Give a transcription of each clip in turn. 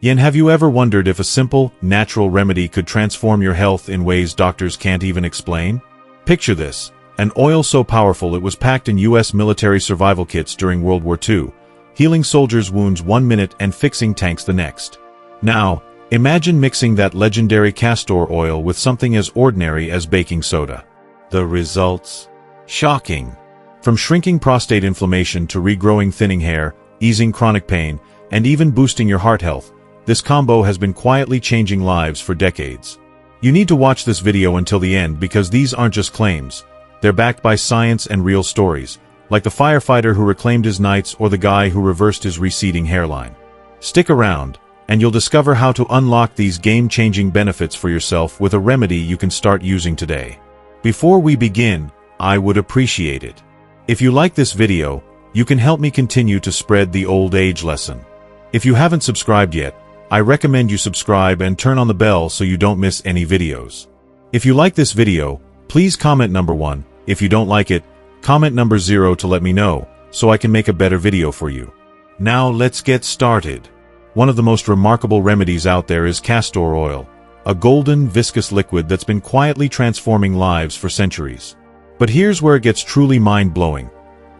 Yen, have you ever wondered if a simple, natural remedy could transform your health in ways doctors can't even explain? Picture this: an oil so powerful it was packed in U.S. military survival kits during World War II, healing soldiers' wounds 1 minute and fixing tanks the next. Now, imagine mixing that legendary castor oil with something as ordinary as baking soda. The results? Shocking. From shrinking prostate inflammation to regrowing thinning hair, easing chronic pain, and even boosting your heart health, this combo has been quietly changing lives for decades. You need to watch this video until the end because these aren't just claims. They're backed by science and real stories, like the firefighter who reclaimed his nights or the guy who reversed his receding hairline. Stick around, and you'll discover how to unlock these game-changing benefits for yourself with a remedy you can start using today. Before we begin, I would appreciate it if you like this video. You can help me continue to spread the old age lesson. If you haven't subscribed yet, I recommend you subscribe and turn on the bell so you don't miss any videos. If you like this video, please comment number 1. If you don't like it, comment number 0 to let me know, so I can make a better video for you. Now let's get started. One of the most remarkable remedies out there is castor oil, a golden, viscous liquid that's been quietly transforming lives for centuries. But here's where it gets truly mind-blowing.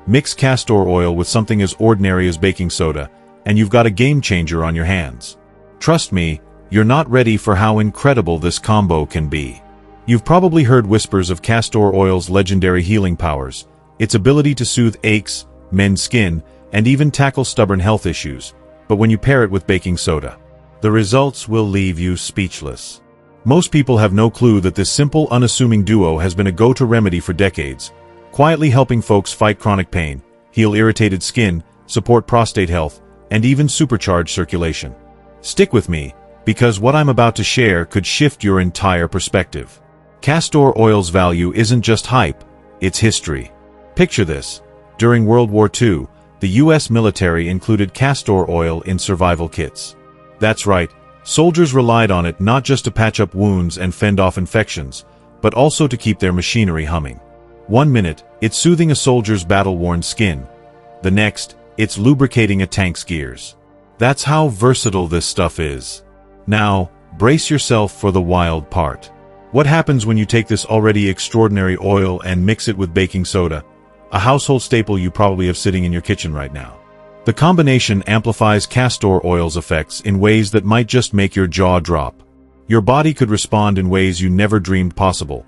Mix castor oil with something as ordinary as baking soda, and you've got a game-changer on your hands. Trust me, you're not ready for how incredible this combo can be. You've probably heard whispers of castor oil's legendary healing powers, its ability to soothe aches, mend skin, and even tackle stubborn health issues. But when you pair it with baking soda, the results will leave you speechless. Most people have no clue that this simple, unassuming duo has been a go-to remedy for decades, quietly helping folks fight chronic pain, heal irritated skin, support prostate health, and even supercharge circulation. Stick with me, because what I'm about to share could shift your entire perspective. Castor oil's value isn't just hype, it's history. Picture this. During World War II, the U.S. military included castor oil in survival kits. That's right, soldiers relied on it not just to patch up wounds and fend off infections, but also to keep their machinery humming. 1 minute, it's soothing a soldier's battle-worn skin. The next, it's lubricating a tank's gears. That's how versatile this stuff is. Now, brace yourself for the wild part. What happens when you take this already extraordinary oil and mix it with baking soda, a household staple you probably have sitting in your kitchen right now? The combination amplifies castor oil's effects in ways that might just make your jaw drop. Your body could respond in ways you never dreamed possible.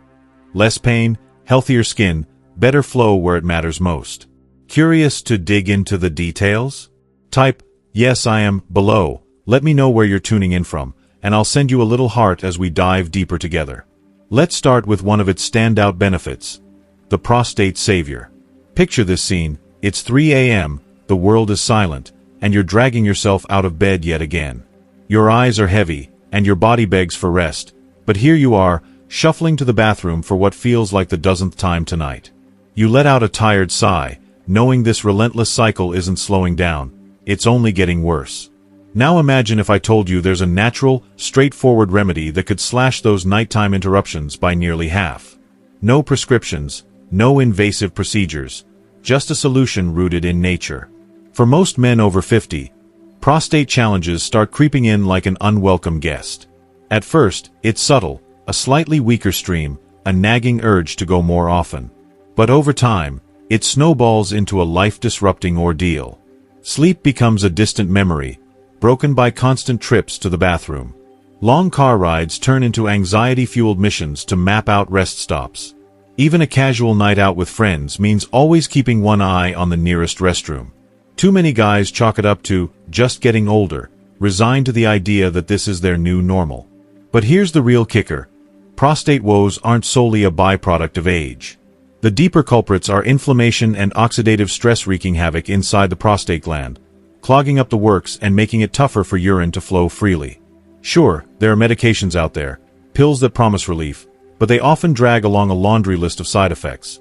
Less pain, healthier skin, better flow where it matters most. Curious to dig into the details? Type, "Yes, I am," below. Let me know where you're tuning in from, and I'll send you a little heart as we dive deeper together. Let's start with one of its standout benefits, the prostate savior. Picture this scene. It's 3 a.m., the world is silent, and you're dragging yourself out of bed yet again. Your eyes are heavy, and your body begs for rest, but here you are, shuffling to the bathroom for what feels like the dozenth time tonight. You let out a tired sigh, knowing this relentless cycle isn't slowing down, it's only getting worse. Now imagine if I told you there's a natural, straightforward remedy that could slash those nighttime interruptions by nearly half. No prescriptions, no invasive procedures, just a solution rooted in nature. For most men over 50, prostate challenges start creeping in like an unwelcome guest. At first, it's subtle, a slightly weaker stream, a nagging urge to go more often. But over time, it snowballs into a life-disrupting ordeal. Sleep becomes a distant memory, broken by constant trips to the bathroom. Long car rides turn into anxiety-fueled missions to map out rest stops. Even a casual night out with friends means always keeping one eye on the nearest restroom. Too many guys chalk it up to just getting older, resigned to the idea that this is their new normal. But here's the real kicker. Prostate woes aren't solely a byproduct of age. The deeper culprits are inflammation and oxidative stress wreaking havoc inside the prostate gland, clogging up the works and making it tougher for urine to flow freely. Sure, there are medications out there, pills that promise relief, but they often drag along a laundry list of side effects.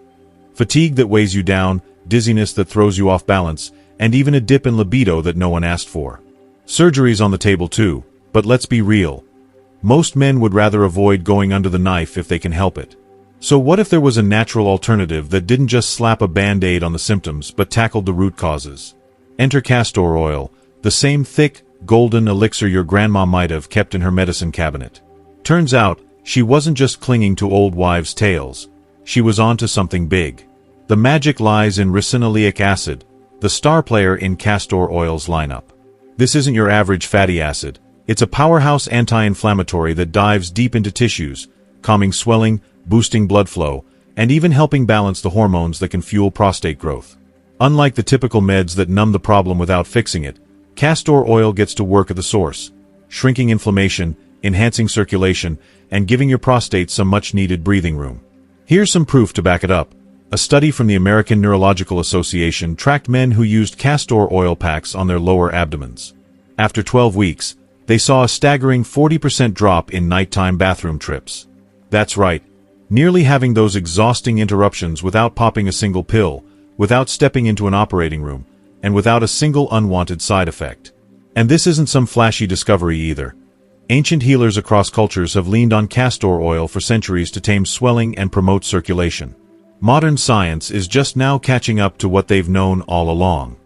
Fatigue that weighs you down, dizziness that throws you off balance, and even a dip in libido that no one asked for. Surgery's on the table too, but let's be real. Most men would rather avoid going under the knife if they can help it. So what if there was a natural alternative that didn't just slap a band-aid on the symptoms but tackled the root causes? Enter castor oil, the same thick, golden elixir your grandma might have kept in her medicine cabinet. Turns out, she wasn't just clinging to old wives' tales. She was onto something big. The magic lies in ricinoleic acid, the star player in castor oil's lineup. This isn't your average fatty acid. It's a powerhouse anti-inflammatory that dives deep into tissues, calming swelling, boosting blood flow, and even helping balance the hormones that can fuel prostate growth. Unlike the typical meds that numb the problem without fixing it, castor oil gets to work at the source, shrinking inflammation, enhancing circulation, and giving your prostate some much-needed breathing room. Here's some proof to back it up. A study from the American Neurological Association tracked men who used castor oil packs on their lower abdomens. After 12 weeks, they saw a staggering 40% drop in nighttime bathroom trips. That's right, nearly having those exhausting interruptions without popping a single pill, without stepping into an operating room, and without a single unwanted side effect. And this isn't some flashy discovery either. Ancient healers across cultures have leaned on castor oil for centuries to tame swelling and promote circulation. Modern science is just now catching up to what they've known all along.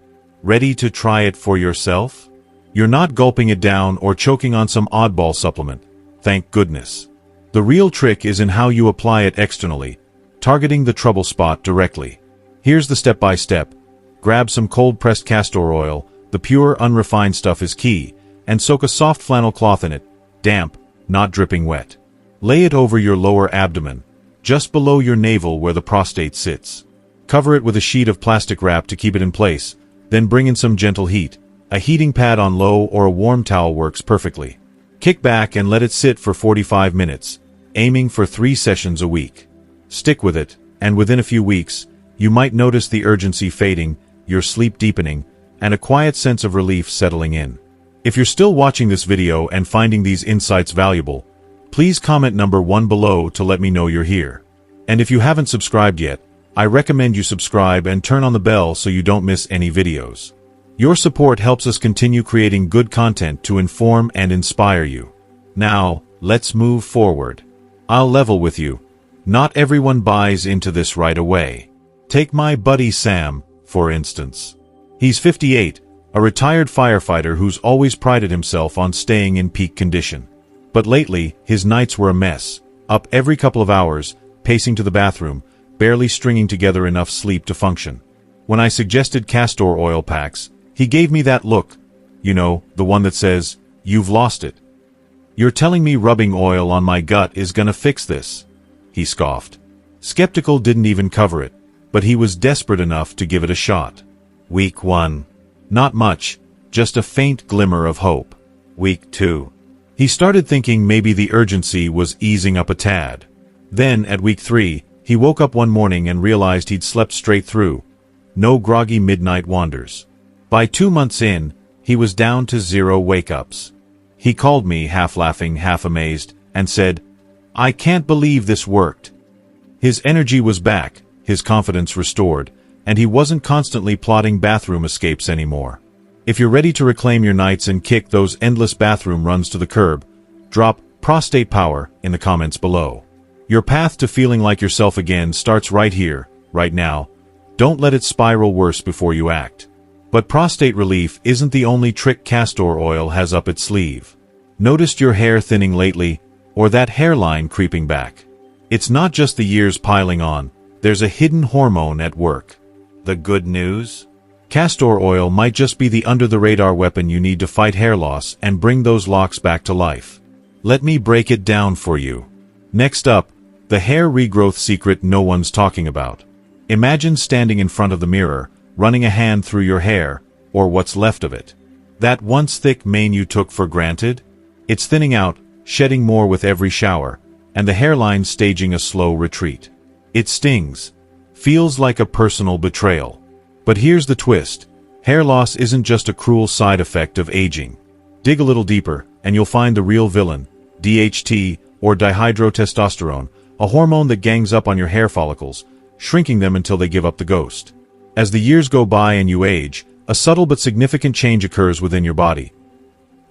Ready to try it for yourself? You're not gulping it down or choking on some oddball supplement, thank goodness. The real trick is in how you apply it externally, targeting the trouble spot directly. Here's the step-by-step. Grab some cold-pressed castor oil, the pure, unrefined stuff is key, and soak a soft flannel cloth in it, damp, not dripping wet. Lay it over your lower abdomen, just below your navel where the prostate sits. Cover it with a sheet of plastic wrap to keep it in place, then bring in some gentle heat. A heating pad on low or a warm towel works perfectly. Kick back and let it sit for 45 minutes, aiming for 3 sessions a week. Stick with it, and within a few weeks, you might notice the urgency fading, your sleep deepening, and a quiet sense of relief settling in. If you're still watching this video and finding these insights valuable, please comment number 1 below to let me know you're here. And if you haven't subscribed yet, I recommend you subscribe and turn on the bell so you don't miss any videos. Your support helps us continue creating good content to inform and inspire you. Now, let's move forward. I'll level with you. Not everyone buys into this right away. Take my buddy Sam, for instance. He's 58, a retired firefighter who's always prided himself on staying in peak condition. But lately, his nights were a mess, up every couple of hours, pacing to the bathroom, barely stringing together enough sleep to function. When I suggested castor oil packs, he gave me that look, you know, the one that says, "You've lost it. You're telling me rubbing oil on my gut is gonna fix this?" He scoffed. Skeptical didn't even cover it, but he was desperate enough to give it a shot. Week 1. Not much, just a faint glimmer of hope. Week 2. He started thinking maybe the urgency was easing up a tad. Then, at week 3, he woke up one morning and realized he'd slept straight through. No groggy midnight wanders. By 2 months in, he was down to 0 wake-ups. He called me, half laughing, half amazed, and said, "I can't believe this worked." His energy was back, his confidence restored, and he wasn't constantly plotting bathroom escapes anymore. If you're ready to reclaim your nights and kick those endless bathroom runs to the curb, drop "prostate power" in the comments below. Your path to feeling like yourself again starts right here, right now. Don't let it spiral worse before you act. But prostate relief isn't the only trick castor oil has up its sleeve. Noticed your hair thinning lately, or that hairline creeping back? It's not just the years piling on, there's a hidden hormone at work. The good news? Castor oil might just be the under-the-radar weapon you need to fight hair loss and bring those locks back to life. Let me break it down for you. Next up, the hair regrowth secret no one's talking about. Imagine standing in front of the mirror, running a hand through your hair, or what's left of it. That once thick mane you took for granted? It's thinning out, shedding more with every shower, and the hairline staging a slow retreat. It stings. Feels like a personal betrayal. But here's the twist. Hair loss isn't just a cruel side effect of aging. Dig a little deeper, and you'll find the real villain, DHT, or dihydrotestosterone, a hormone that gangs up on your hair follicles, shrinking them until they give up the ghost. As the years go by and you age, a subtle but significant change occurs within your body.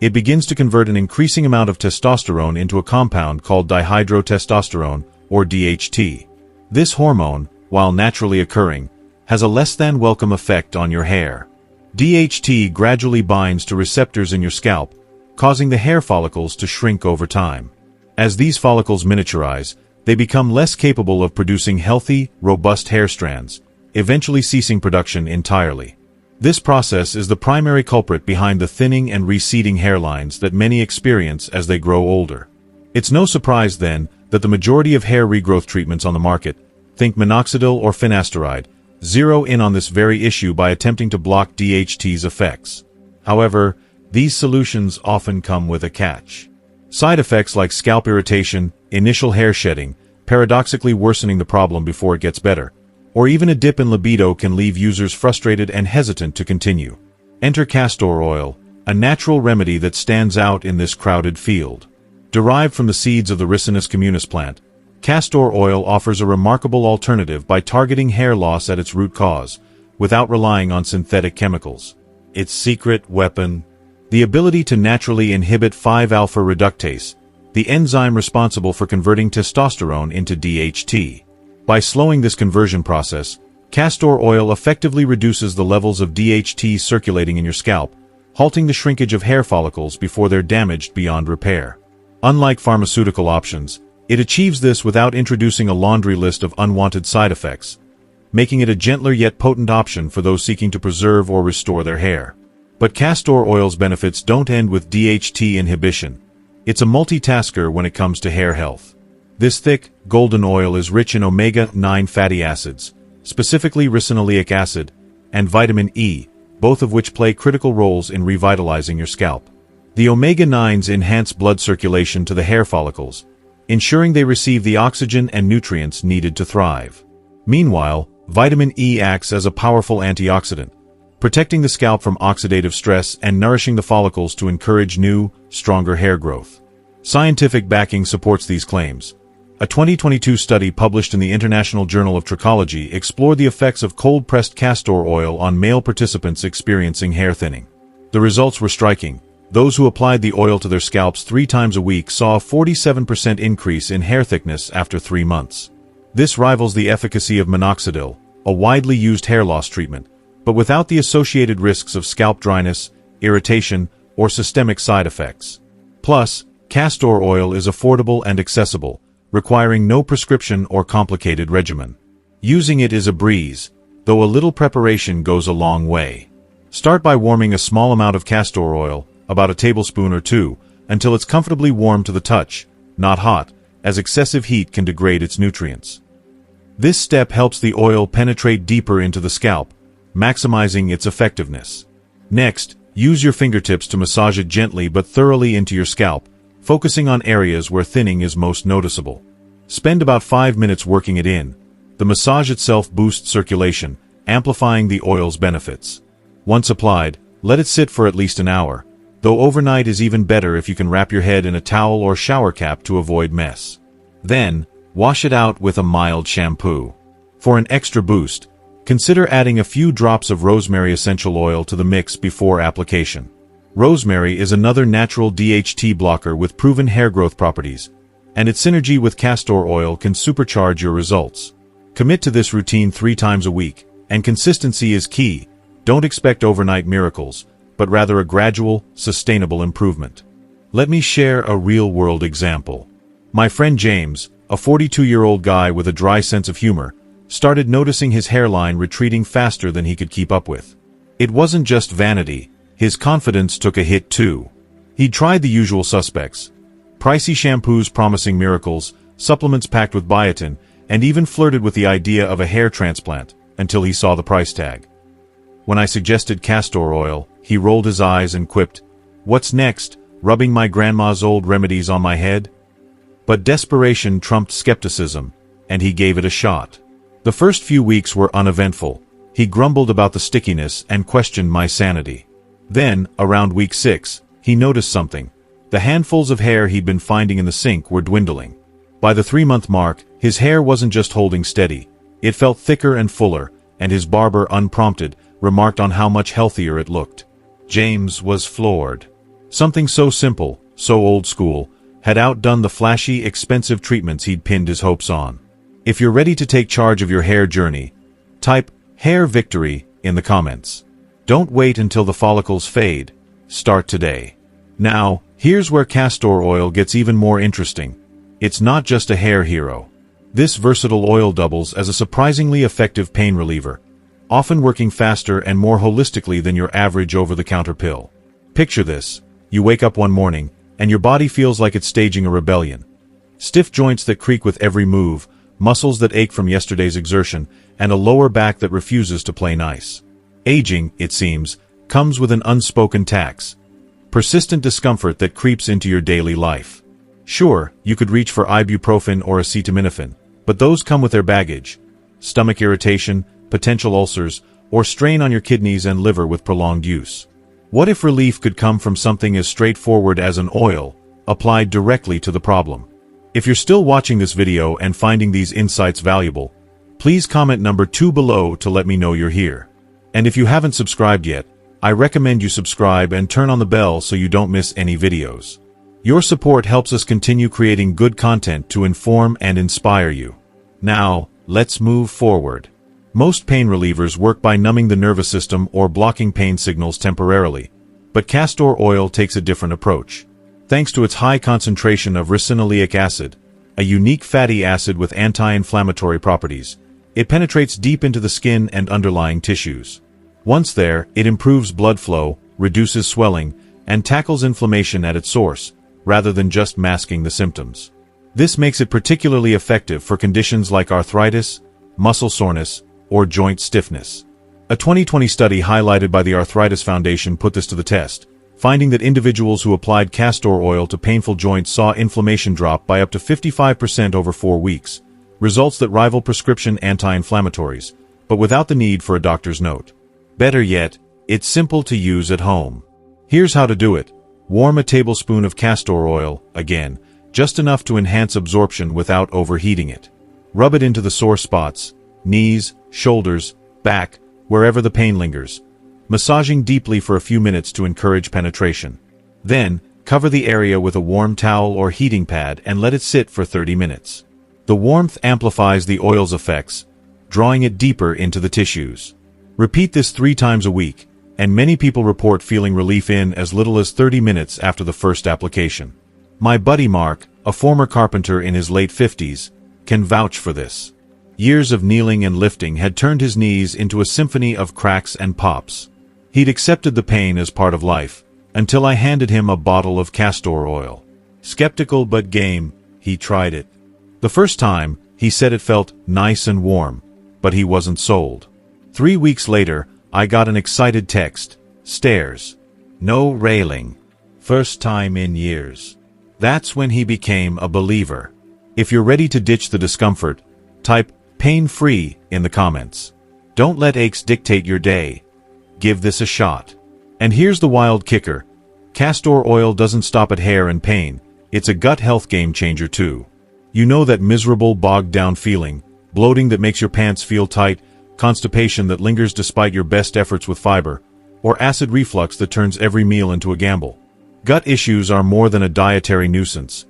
It begins to convert an increasing amount of testosterone into a compound called dihydrotestosterone, or DHT. This hormone, while naturally occurring, has a less than welcome effect on your hair. DHT gradually binds to receptors in your scalp, causing the hair follicles to shrink over time. As these follicles miniaturize, they become less capable of producing healthy, robust hair strands, eventually ceasing production entirely. This process is the primary culprit behind the thinning and receding hairlines that many experience as they grow older. It's no surprise, then, that the majority of hair regrowth treatments on the market, think minoxidil or finasteride, zero in on this very issue by attempting to block DHT's effects. However, these solutions often come with a catch. Side effects like scalp irritation, initial hair shedding, paradoxically worsening the problem before it gets better, or even a dip in libido can leave users frustrated and hesitant to continue. Enter castor oil, a natural remedy that stands out in this crowded field. Derived from the seeds of the Ricinus communis plant, castor oil offers a remarkable alternative by targeting hair loss at its root cause, without relying on synthetic chemicals. Its secret weapon: the ability to naturally inhibit 5-alpha reductase, the enzyme responsible for converting testosterone into DHT. By slowing this conversion process, castor oil effectively reduces the levels of DHT circulating in your scalp, halting the shrinkage of hair follicles before they're damaged beyond repair. Unlike pharmaceutical options, it achieves this without introducing a laundry list of unwanted side effects, making it a gentler yet potent option for those seeking to preserve or restore their hair. But castor oil's benefits don't end with DHT inhibition. It's a multitasker when it comes to hair health. This thick, golden oil is rich in omega-9 fatty acids, specifically ricinoleic acid, and vitamin E, both of which play critical roles in revitalizing your scalp. The omega-9s enhance blood circulation to the hair follicles, ensuring they receive the oxygen and nutrients needed to thrive. Meanwhile, vitamin E acts as a powerful antioxidant, protecting the scalp from oxidative stress and nourishing the follicles to encourage new, stronger hair growth. Scientific backing supports these claims. A 2022 study published in the International Journal of Trichology explored the effects of cold-pressed castor oil on male participants experiencing hair thinning. The results were striking. Those who applied the oil to their scalps 3 times a week saw a 47% increase in hair thickness after 3 months. This rivals the efficacy of minoxidil, a widely used hair loss treatment, but without the associated risks of scalp dryness, irritation, or systemic side effects. Plus, castor oil is affordable and accessible, requiring no prescription or complicated regimen. Using it is a breeze, though a little preparation goes a long way. Start by warming a small amount of castor oil, about a tablespoon or 2, until it's comfortably warm to the touch, not hot, as excessive heat can degrade its nutrients. This step helps the oil penetrate deeper into the scalp, maximizing its effectiveness. Next, use your fingertips to massage it gently but thoroughly into your scalp, focusing on areas where thinning is most noticeable. Spend about 5 minutes working it in. The massage itself boosts circulation, amplifying the oil's benefits. Once applied, let it sit for at least an hour, though overnight is even better if you can wrap your head in a towel or shower cap to avoid mess. Then, wash it out with a mild shampoo. For an extra boost, consider adding a few drops of rosemary essential oil to the mix before application. Rosemary is another natural DHT blocker with proven hair growth properties, and its synergy with castor oil can supercharge your results. Commit to this routine 3 times a week, and consistency is key. Don't expect overnight miracles, but rather a gradual, sustainable improvement. Let me share a real-world example. My friend James, a 42-year-old guy with a dry sense of humor, started noticing his hairline retreating faster than he could keep up with. It wasn't just vanity. His confidence took a hit too. He'd tried the usual suspects: pricey shampoos promising miracles, supplements packed with biotin, and even flirted with the idea of a hair transplant, until he saw the price tag. When I suggested castor oil, he rolled his eyes and quipped, "What's next, rubbing my grandma's old remedies on my head?" But desperation trumped skepticism, and he gave it a shot. The first few weeks were uneventful. He grumbled about the stickiness and questioned my sanity. Then, around week 6, he noticed something. The handfuls of hair he'd been finding in the sink were dwindling. By the 3-month mark, his hair wasn't just holding steady. It felt thicker and fuller, and his barber, unprompted, remarked on how much healthier it looked. James was floored. Something so simple, so old school, had outdone the flashy, expensive treatments he'd pinned his hopes on. If you're ready to take charge of your hair journey, type "hair victory" in the comments. Don't wait until the follicles fade. Start today. Now, here's where castor oil gets even more interesting. It's not just a hair hero. This versatile oil doubles as a surprisingly effective pain reliever, often working faster and more holistically than your average over-the-counter pill. Picture this. You wake up one morning, and your body feels like it's staging a rebellion. Stiff joints that creak with every move, muscles that ache from yesterday's exertion, and a lower back that refuses to play nice. Aging, it seems, comes with an unspoken tax. Persistent discomfort that creeps into your daily life. Sure, you could reach for ibuprofen or acetaminophen, but those come with their baggage. Stomach irritation, potential ulcers, or strain on your kidneys and liver with prolonged use. What if relief could come from something as straightforward as an oil, applied directly to the problem? If you're still watching this video and finding these insights valuable, please comment number 2 below to let me know you're here. And if you haven't subscribed yet, I recommend you subscribe and turn on the bell so you don't miss any videos. Your support helps us continue creating good content to inform and inspire you. Now, let's move forward. Most pain relievers work by numbing the nervous system or blocking pain signals temporarily, but castor oil takes a different approach. Thanks to its high concentration of ricinoleic acid, a unique fatty acid with anti-inflammatory properties, it penetrates deep into the skin and underlying tissues. Once there, it improves blood flow, reduces swelling, and tackles inflammation at its source, rather than just masking the symptoms. This makes it particularly effective for conditions like arthritis, muscle soreness, or joint stiffness. A 2020 study highlighted by the Arthritis Foundation put this to the test, finding that individuals who applied castor oil to painful joints saw inflammation drop by up to 55% over 4 weeks, results that rival prescription anti-inflammatories, but without the need for a doctor's note. Better yet, it's simple to use at home. Here's how to do it. Warm a tablespoon of castor oil, again, just enough to enhance absorption without overheating it. Rub it into the sore spots, knees, shoulders, back, wherever the pain lingers, massaging deeply for a few minutes to encourage penetration. Then, cover the area with a warm towel or heating pad and let it sit for 30 minutes. The warmth amplifies the oil's effects, drawing it deeper into the tissues. Repeat this 3 times a week, and many people report feeling relief in as little as 30 minutes after the first application. My buddy Mark, a former carpenter in his late 50s, can vouch for this. Years of kneeling and lifting had turned his knees into a symphony of cracks and pops. He'd accepted the pain as part of life, until I handed him a bottle of castor oil. Skeptical but game, he tried it. The first time, he said it felt nice and warm, but he wasn't sold. 3 weeks later, I got an excited text. Stares. No railing. First time in years. That's when he became a believer. If you're ready to ditch the discomfort, type pain-free in the comments. Don't let aches dictate your day. Give this a shot. And here's the wild kicker. Castor oil doesn't stop at hair and pain. It's a gut health game changer too. You know that miserable bogged down feeling, bloating that makes your pants feel tight, constipation that lingers despite your best efforts with fiber, or acid reflux that turns every meal into a gamble. Gut issues are more than a dietary nuisance.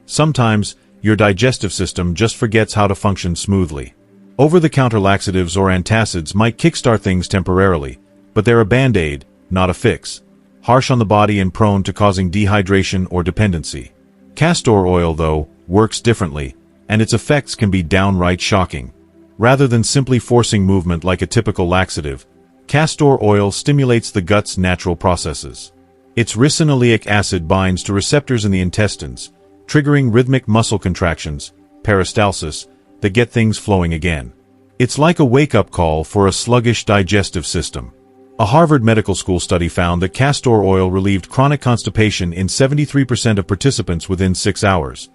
Sometimes, your digestive system just forgets how to function smoothly. Over-the-counter laxatives or antacids might kickstart things temporarily, but they're a band-aid, not a fix. Harsh on the body and prone to causing dehydration or dependency. Castor oil, though, works differently, and its effects can be downright shocking. Rather than simply forcing movement like a typical laxative, castor oil stimulates the gut's natural processes. Its ricinoleic acid binds to receptors in the intestines, triggering rhythmic muscle contractions, peristalsis, that get things flowing again. It's like a wake-up call for a sluggish digestive system. A Harvard Medical School study found that castor oil relieved chronic constipation in 73% of participants within 6 hours,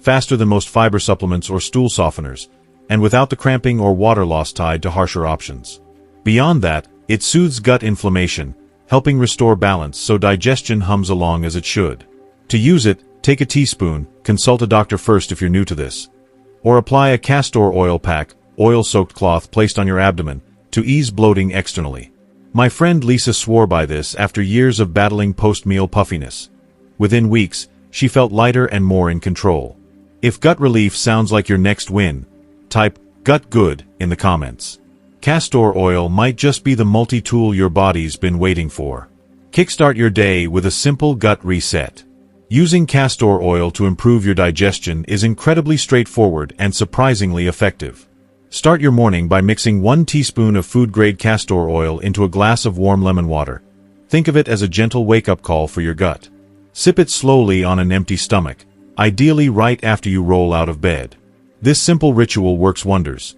faster than most fiber supplements or stool softeners, and without the cramping or water loss tied to harsher options. Beyond that, it soothes gut inflammation, helping restore balance so digestion hums along as it should. To use it, take a teaspoon, consult a doctor first if you're new to this, or apply a castor oil pack, oil-soaked cloth placed on your abdomen, to ease bloating externally. My friend Lisa swore by this after years of battling post-meal puffiness. Within weeks, she felt lighter and more in control. If gut relief sounds like your next win, type "gut good" in the comments. Castor oil might just be the multi-tool your body's been waiting for. Kickstart your day with a simple gut reset. Using castor oil to improve your digestion is incredibly straightforward and surprisingly effective. Start your morning by mixing 1 teaspoon of food-grade castor oil into a glass of warm lemon water. Think of it as a gentle wake-up call for your gut. Sip it slowly on an empty stomach, ideally right after you roll out of bed. This simple ritual works wonders.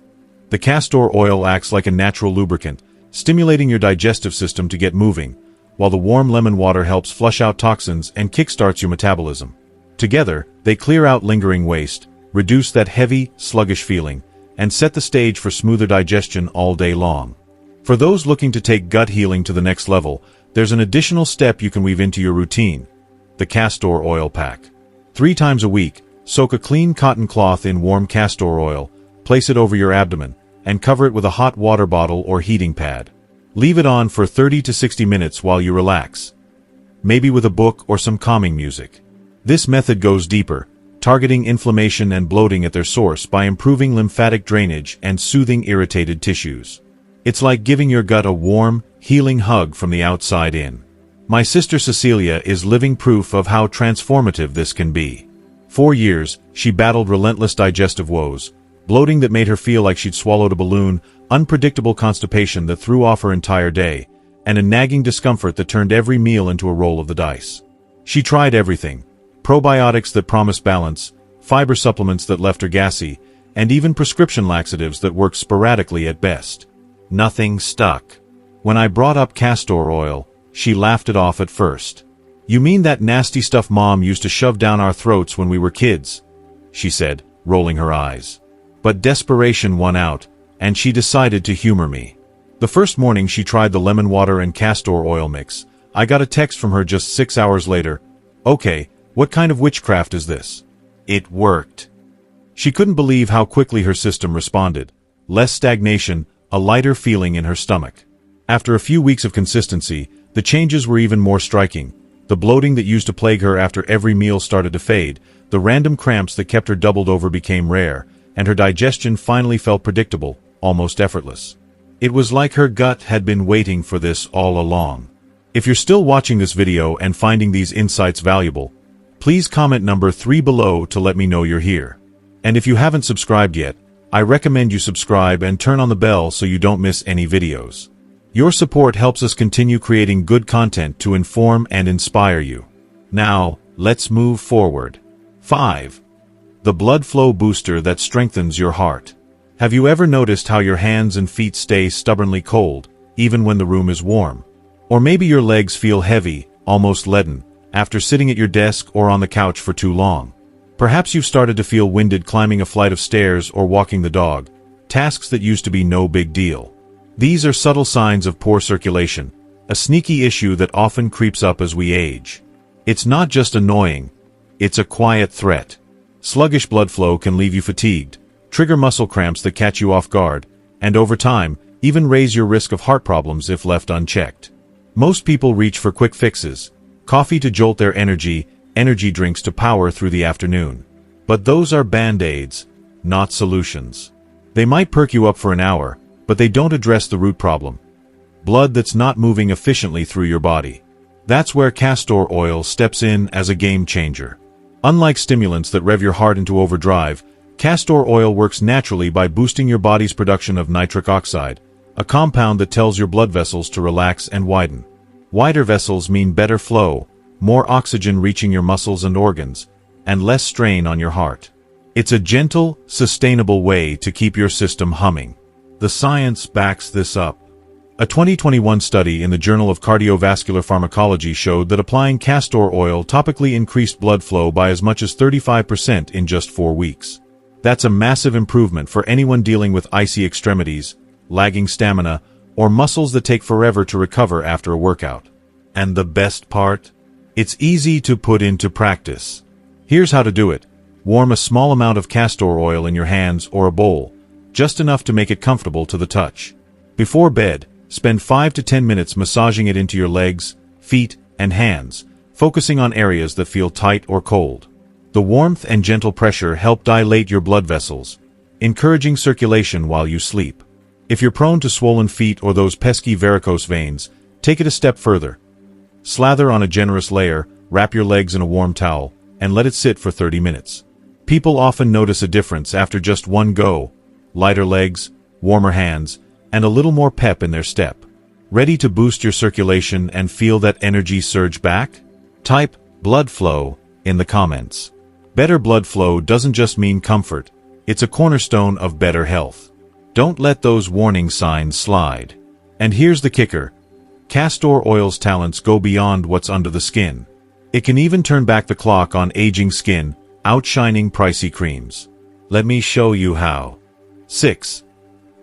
The castor oil acts like a natural lubricant, stimulating your digestive system to get moving, while the warm lemon water helps flush out toxins and kickstarts your metabolism. Together, they clear out lingering waste, reduce that heavy, sluggish feeling, and set the stage for smoother digestion all day long. For those looking to take gut healing to the next level, there's an additional step you can weave into your routine: the castor oil pack. 3 times a week, soak a clean cotton cloth in warm castor oil, place it over your abdomen, and cover it with a hot water bottle or heating pad. Leave it on for 30 to 60 minutes while you relax, maybe with a book or some calming music. This method goes deeper, targeting inflammation and bloating at their source by improving lymphatic drainage and soothing irritated tissues. It's like giving your gut a warm, healing hug from the outside in. My sister Cecilia is living proof of how transformative this can be. 4 years, she battled relentless digestive woes, bloating that made her feel like she'd swallowed a balloon, unpredictable constipation that threw off her entire day, and a nagging discomfort that turned every meal into a roll of the dice. She tried everything: probiotics that promised balance, fiber supplements that left her gassy, and even prescription laxatives that worked sporadically at best. Nothing stuck. When I brought up castor oil, she laughed it off at first. "You mean that nasty stuff Mom used to shove down our throats when we were kids?" she said, rolling her eyes. But desperation won out, and she decided to humor me. The first morning she tried the lemon water and castor oil mix, I got a text from her just 6 hours later: "Okay, what kind of witchcraft is this?" It worked. She couldn't believe how quickly her system responded. Less stagnation, a lighter feeling in her stomach. After a few weeks of consistency, the changes were even more striking. The bloating that used to plague her after every meal started to fade, the random cramps that kept her doubled over became rare, and her digestion finally felt predictable, almost effortless. It was like her gut had been waiting for this all along. If you're still watching this video and finding these insights valuable, please comment number 3 below to let me know you're here. And if you haven't subscribed yet, I recommend you subscribe and turn on the bell so you don't miss any videos. Your support helps us continue creating good content to inform and inspire you. Now, let's move forward. 5. The blood flow booster that strengthens your heart. Have you ever noticed how your hands and feet stay stubbornly cold, even when the room is warm? Or maybe your legs feel heavy, almost leaden, after sitting at your desk or on the couch for too long. Perhaps you've started to feel winded climbing a flight of stairs or walking the dog, tasks that used to be no big deal. These are subtle signs of poor circulation, a sneaky issue that often creeps up as we age. It's not just annoying, it's a quiet threat. Sluggish blood flow can leave you fatigued, trigger muscle cramps that catch you off guard, and over time, even raise your risk of heart problems if left unchecked. Most people reach for quick fixes: coffee to jolt their energy drinks to power through the afternoon. But those are band-aids, not solutions. They might perk you up for an hour, but they don't address the root problem: blood that's not moving efficiently through your body. That's where castor oil steps in as a game changer. Unlike stimulants that rev your heart into overdrive, castor oil works naturally by boosting your body's production of nitric oxide, a compound that tells your blood vessels to relax and widen. Wider vessels mean better flow, more oxygen reaching your muscles and organs, and less strain on your heart. It's a gentle, sustainable way to keep your system humming. The science backs this up. A 2021 study in the Journal of Cardiovascular Pharmacology showed that applying castor oil topically increased blood flow by as much as 35% in just 4 weeks. That's a massive improvement for anyone dealing with icy extremities, lagging stamina, or muscles that take forever to recover after a workout. And the best part? It's easy to put into practice. Here's how to do it. Warm a small amount of castor oil in your hands or a bowl, just enough to make it comfortable to the touch. Before bed, spend 5 to 10 minutes massaging it into your legs, feet, and hands, focusing on areas that feel tight or cold. The warmth and gentle pressure help dilate your blood vessels, encouraging circulation while you sleep. If you're prone to swollen feet or those pesky varicose veins, take it a step further. Slather on a generous layer, wrap your legs in a warm towel, and let it sit for 30 minutes. People often notice a difference after just one go: lighter legs, warmer hands, and a little more pep in their step. Ready to boost your circulation and feel that energy surge back? Type blood flow in the comments. Better blood flow doesn't just mean comfort, it's a cornerstone of better health. Don't let those warning signs slide. And here's the kicker: castor oil's talents go beyond what's under the skin. It can even turn back the clock on aging skin, outshining pricey creams. Let me show you how. 6.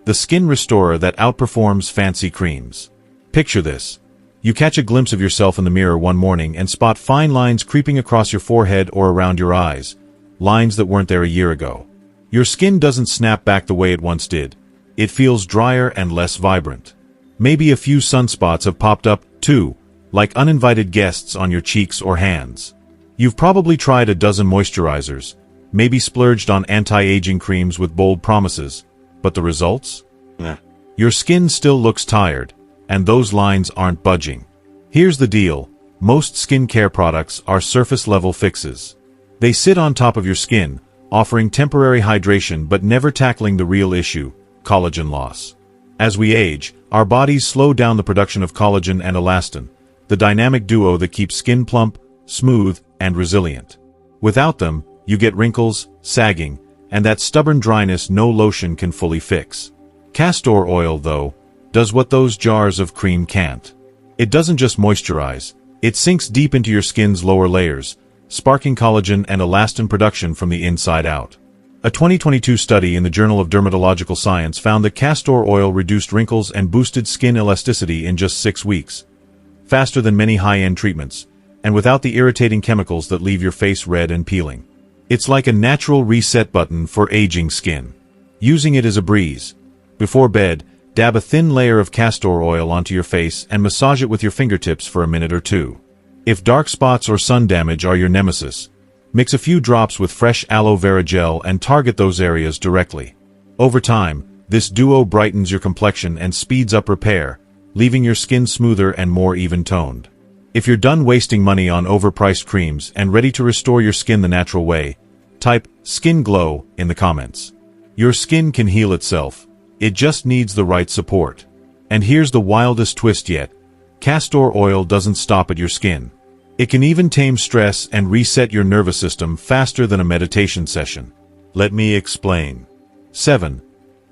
The skin restorer that outperforms fancy creams. Picture this. You catch a glimpse of yourself in the mirror one morning and spot fine lines creeping across your forehead or around your eyes, lines that weren't there a year ago. Your skin doesn't snap back the way it once did. It feels drier and less vibrant. Maybe a few sunspots have popped up, too, like uninvited guests on your cheeks or hands. You've probably tried a dozen moisturizers, maybe splurged on anti-aging creams with bold promises, but the results? Nah. Your skin still looks tired, and those lines aren't budging. Here's the deal: most skincare products are surface-level fixes. They sit on top of your skin, offering temporary hydration but never tackling the real issue: collagen loss. As we age, our bodies slow down the production of collagen and elastin, the dynamic duo that keeps skin plump, smooth, and resilient. Without them, you get wrinkles, sagging, and that stubborn dryness no lotion can fully fix. Castor oil, though, does what those jars of cream can't. It doesn't just moisturize, it sinks deep into your skin's lower layers, sparking collagen and elastin production from the inside out. A 2022 study in the Journal of Dermatological Science found that castor oil reduced wrinkles and boosted skin elasticity in just 6 weeks, faster than many high-end treatments, and without the irritating chemicals that leave your face red and peeling. It's like a natural reset button for aging skin. Using it is a breeze. Before bed, dab a thin layer of castor oil onto your face and massage it with your fingertips for a minute or two. If dark spots or sun damage are your nemesis, mix a few drops with fresh aloe vera gel and target those areas directly. Over time, this duo brightens your complexion and speeds up repair, leaving your skin smoother and more even-toned. If you're done wasting money on overpriced creams and ready to restore your skin the natural way, type "skin glow" in the comments. Your skin can heal itself. It just needs the right support. And here's the wildest twist yet: castor oil doesn't stop at your skin. It can even tame stress and reset your nervous system faster than a meditation session. Let me explain. 7.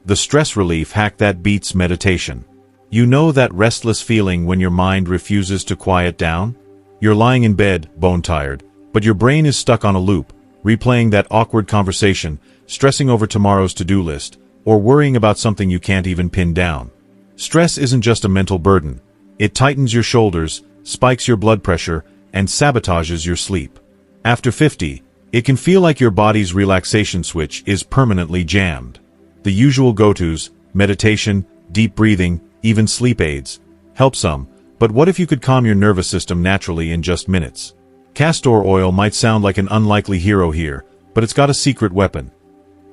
The stress relief hack that beats meditation. You know that restless feeling when your mind refuses to quiet down? You're lying in bed, bone-tired, but your brain is stuck on a loop, replaying that awkward conversation, stressing over tomorrow's to-do list, or worrying about something you can't even pin down. Stress isn't just a mental burden. It tightens your shoulders, spikes your blood pressure, and sabotages your sleep. After 50, it can feel like your body's relaxation switch is permanently jammed. The usual go-tos, meditation, deep breathing, even sleep aids, help some, but what if you could calm your nervous system naturally in just minutes? Castor oil might sound like an unlikely hero here, but it's got a secret weapon.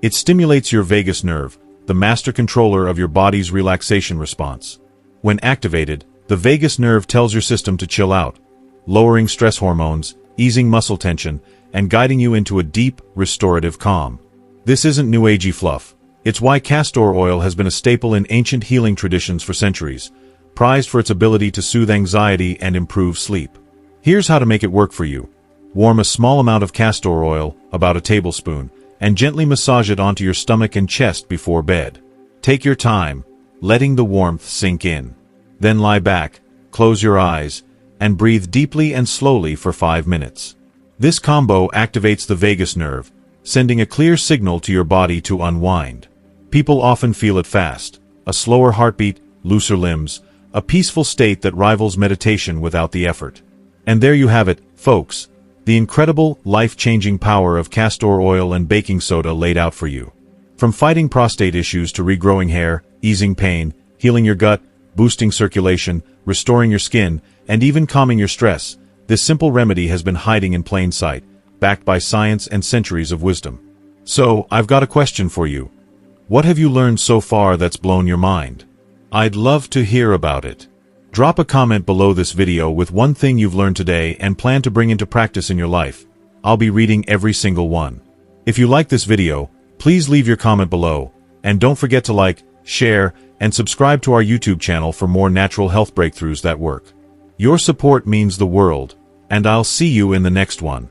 It stimulates your vagus nerve, the master controller of your body's relaxation response. When activated, the vagus nerve tells your system to chill out, lowering stress hormones, easing muscle tension, and guiding you into a deep, restorative calm. This isn't new agey fluff. It's why castor oil has been a staple in ancient healing traditions for centuries, prized for its ability to soothe anxiety and improve sleep. Here's how to make it work for you. Warm a small amount of castor oil, about a tablespoon, and gently massage it onto your stomach and chest before bed. Take your time, letting the warmth sink in. Then lie back, close your eyes, and breathe deeply and slowly for 5 minutes. This combo activates the vagus nerve, sending a clear signal to your body to unwind. People often feel it fast: a slower heartbeat, looser limbs, a peaceful state that rivals meditation without the effort. And there you have it, folks, the incredible, life-changing power of castor oil and baking soda laid out for you. From fighting prostate issues to regrowing hair, easing pain, healing your gut, boosting circulation, restoring your skin, and even calming your stress, this simple remedy has been hiding in plain sight, backed by science and centuries of wisdom. So, I've got a question for you. What have you learned so far that's blown your mind? I'd love to hear about it. Drop a comment below this video with one thing you've learned today and plan to bring into practice in your life. I'll be reading every single one. If you like this video, please leave your comment below, and don't forget to like, share, and subscribe to our YouTube channel for more natural health breakthroughs that work. Your support means the world, and I'll see you in the next one.